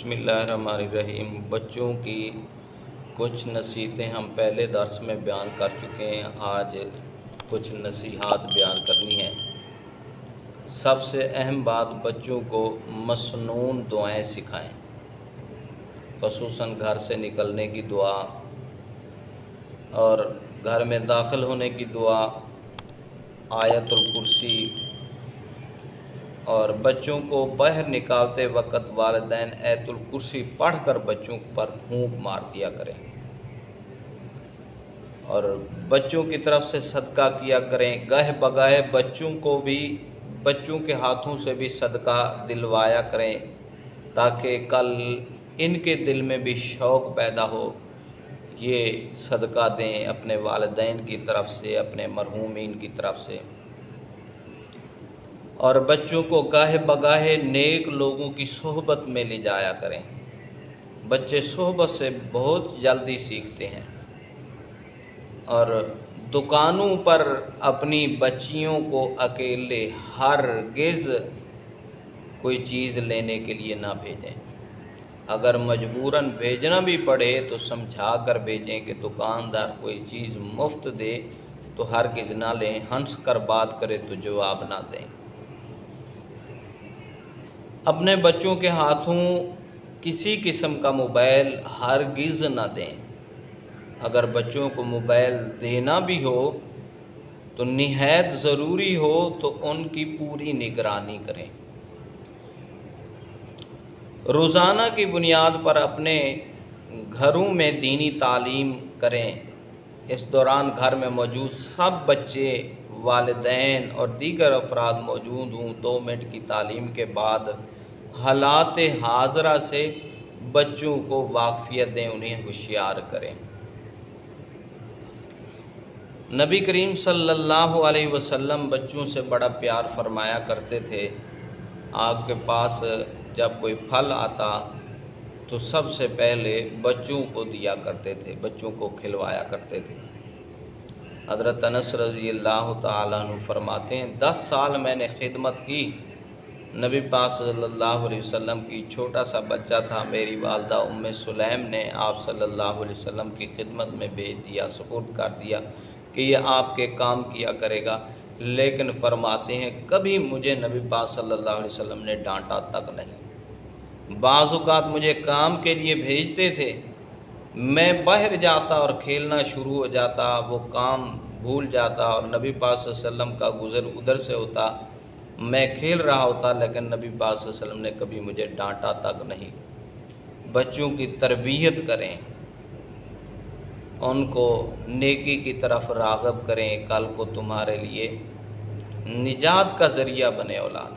بسم اللہ الرحمن الرحیم۔ بچوں کی کچھ نصیحتیں ہم پہلے درس میں بیان کر چکے ہیں، آج کچھ نصیحات بیان کرنی ہیں۔ سب سے اہم بات، بچوں کو مسنون دعائیں سکھائیں، خصوصاً گھر سے نکلنے کی دعا اور گھر میں داخل ہونے کی دعا، آیت الکرسی، اور بچوں کو باہر نکالتے وقت والدین آیت الکرسی پڑھ کر بچوں پر پھونک مار دیا کریں، اور بچوں کی طرف سے صدقہ کیا کریں۔ گاہے بگاہے بچوں کے ہاتھوں سے بھی صدقہ دلوایا کریں، تاکہ کل ان کے دل میں بھی شوق پیدا ہو، یہ صدقہ دیں اپنے والدین کی طرف سے، اپنے مرحومین کی طرف سے۔ اور بچوں کو گاہے بگاہے نیک لوگوں کی صحبت میں لے جایا کریں۔ بچے صحبت سے بہت جلدی سیکھتے ہیں، اور دکانوں پر اپنی بچیوں کو اکیلے ہرگز کوئی چیز لینے کے لیے نہ بھیجیں۔ اگر مجبوراً بھیجنا بھی پڑے تو سمجھا کر بھیجیں کہ دکاندار کوئی چیز مفت دے تو ہرگز نہ لیں، ہنس کر بات کرے تو جواب نہ دیں۔ اپنے بچوں کے ہاتھوں کسی قسم کا موبائل ہرگز نہ دیں۔ اگر بچوں کو موبائل دینا بھی ہو تو نہایت ضروری ہو تو ان کی پوری نگرانی کریں۔ روزانہ کی بنیاد پر اپنے گھروں میں دینی تعلیم کریں۔ اس دوران گھر میں موجود سب بچے، والدین اور دیگر افراد موجود ہوں۔ 2 منٹ کی تعلیم کے بعد حالات حاضرہ سے بچوں کو واقفیت دیں، انہیں ہوشیار کریں۔ نبی کریم صلی اللہ علیہ وسلم بچوں سے بڑا پیار فرمایا کرتے تھے۔ آپ کے پاس جب کوئی پھل آتا تو سب سے پہلے بچوں کو دیا کرتے تھے، بچوں کو کھلوایا کرتے تھے۔ حضرت انس رضی اللہ تعالیٰ عنہ فرماتے ہیں، 10 سال میں نے خدمت کی، نبی پاک صلی اللہ علیہ وسلم کی چھوٹا سا بچہ تھا، میری والدہ ام سلیم نے آپ صلی اللہ علیہ وسلم کی خدمت میں بھیج دیا، سپرد کر دیا کہ یہ آپ کے کام کیا کرے گا، لیکن فرماتے ہیں کبھی مجھے نبی پاک صلی اللہ علیہ وسلم نے ڈانٹا تک نہیں۔ بعض اوقات مجھے کام کے لیے بھیجتے تھے، میں باہر جاتا اور کھیلنا شروع ہو جاتا، وہ کام بھول جاتا اور نبی پاک صلی اللہ علیہ وسلم کا گزر ادھر سے ہوتا، میں کھیل رہا ہوتا، لیکن نبی پاک صلی اللہ علیہ وسلم نے کبھی مجھے ڈانٹا تک نہیں۔ بچوں کی تربیت کریں، ان کو نیکی کی طرف راغب کریں، کل کو تمہارے لیے نجات کا ذریعہ بنے اولاد۔